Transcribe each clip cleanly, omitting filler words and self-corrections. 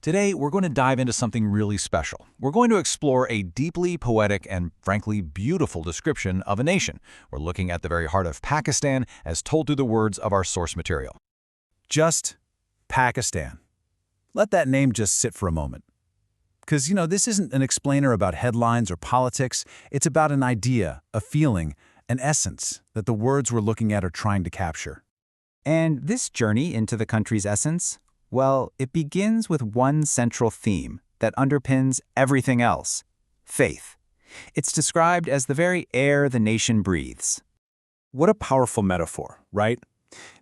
Today, we're going to dive into something really special. We're going to explore a deeply poetic and, frankly, beautiful description of a nation. We're looking at the very heart of Pakistan as told through the words of our source material. Just Pakistan. Let that name just sit for a moment. Because, this isn't an explainer about headlines or politics. It's about an idea, a feeling, an essence that the words we're looking at are trying to capture. And this journey into the country's essence, well, it begins with one central theme that underpins everything else: faith. It's described as the very air the nation breathes. What a powerful metaphor, right?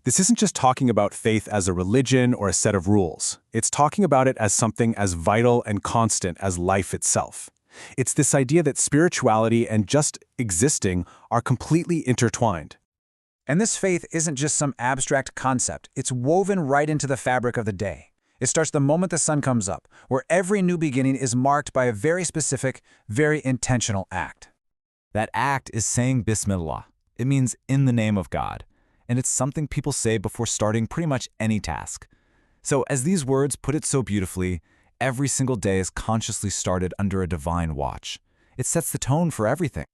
This isn't just talking about faith as a religion or a set of rules. It's talking about it as something as vital and constant as life itself. It's this idea that spirituality and just existing are completely intertwined. And this faith isn't just some abstract concept. It's woven right into the fabric of the day. It starts the moment the sun comes up, where every new beginning is marked by a very specific, very intentional act. That act is saying Bismillah. It means in the name of God. And it's something people say before starting pretty much any task. So as these words put it so beautifully, every single day is consciously started under a divine watch. It sets the tone for everything.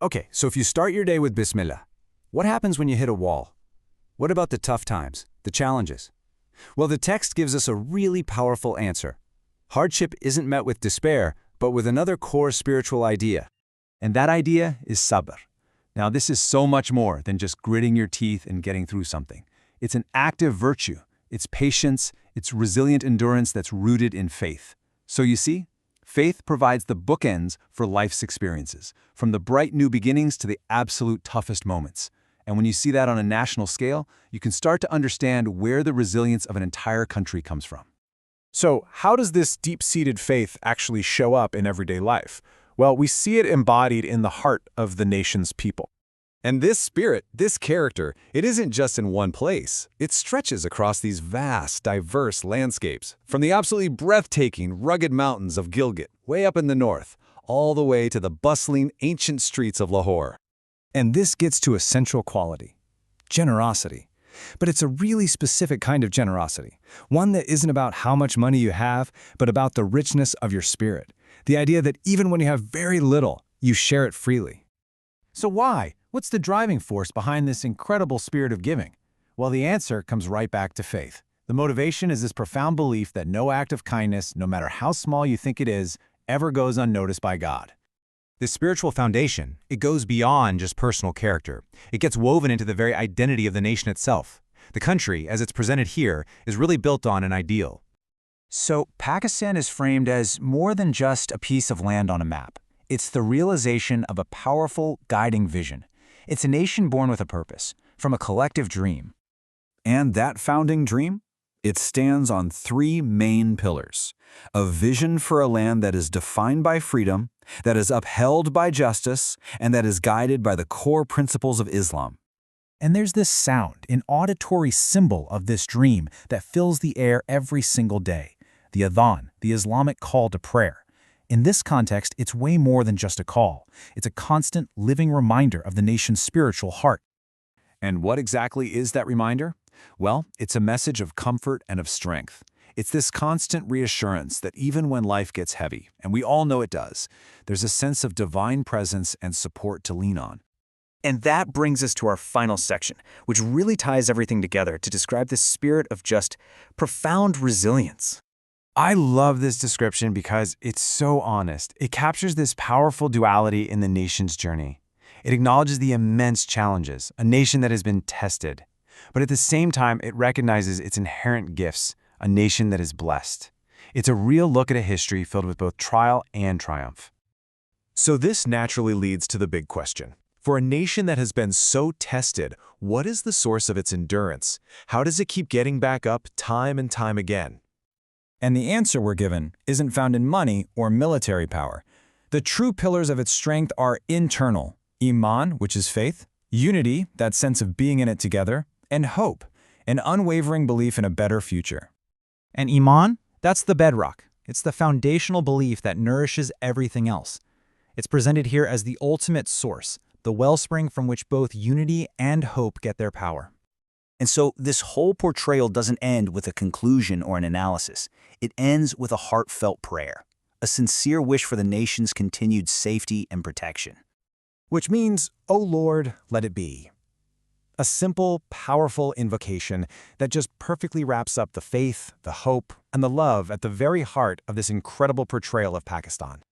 Okay, so if you start your day with Bismillah, what happens when you hit a wall? What about the tough times, the challenges? Well, the text gives us a really powerful answer. Hardship isn't met with despair, but with another core spiritual idea. And that idea is Sabr. Now, this is so much more than just gritting your teeth and getting through something. It's an active virtue. It's patience. It's resilient endurance that's rooted in faith. So you see, faith provides the bookends for life's experiences, from the bright new beginnings to the absolute toughest moments. And when you see that on a national scale, you can start to understand where the resilience of an entire country comes from. So, how does this deep-seated faith actually show up in everyday life? Well, we see it embodied in the heart of the nation's people. And this spirit, this character, it isn't just in one place. It stretches across these vast, diverse landscapes, from the absolutely breathtaking, rugged mountains of Gilgit, way up in the north, all the way to the bustling, ancient streets of Lahore. And this gets to a central quality: generosity. But it's a really specific kind of generosity, one that isn't about how much money you have, but about the richness of your spirit. The idea that even when you have very little, you share it freely. So why? What's the driving force behind this incredible spirit of giving? Well, the answer comes right back to faith. The motivation is this profound belief that no act of kindness, no matter how small you think it is, ever goes unnoticed by God. This spiritual foundation, it goes beyond just personal character. It gets woven into the very identity of the nation itself. The country, as it's presented here, is really built on an ideal. So Pakistan is framed as more than just a piece of land on a map. It's the realization of a powerful, guiding vision. It's a nation born with a purpose, from a collective dream. And that founding dream? It stands on three main pillars: a vision for a land that is defined by freedom, that is upheld by justice, and that is guided by the core principles of Islam. And there's this sound, an auditory symbol of this dream that fills the air every single day: the adhan, the Islamic call to prayer. In this context, it's way more than just a call. It's a constant, living reminder of the nation's spiritual heart. And what exactly is that reminder? Well, it's a message of comfort and of strength. It's this constant reassurance that even when life gets heavy, and we all know it does, there's a sense of divine presence and support to lean on. And that brings us to our final section, which really ties everything together to describe this spirit of just profound resilience. I love this description because it's so honest. It captures this powerful duality in the nation's journey. It acknowledges the immense challenges, a nation that has been tested. But at the same time, it recognizes its inherent gifts, a nation that is blessed. It's a real look at a history filled with both trial and triumph. So this naturally leads to the big question. For a nation that has been so tested, what is the source of its endurance? How does it keep getting back up time and time again? And the answer we're given isn't found in money or military power. The true pillars of its strength are internal: Iman, which is faith; unity, that sense of being in it together; and hope, an unwavering belief in a better future. And Iman, that's the bedrock. It's the foundational belief that nourishes everything else. It's presented here as the ultimate source, the wellspring from which both unity and hope get their power. And so this whole portrayal doesn't end with a conclusion or an analysis. It ends with a heartfelt prayer, a sincere wish for the nation's continued safety and protection. Which means, "O Lord, let it be." A simple, powerful invocation that just perfectly wraps up the faith, the hope, and the love at the very heart of this incredible portrayal of Pakistan.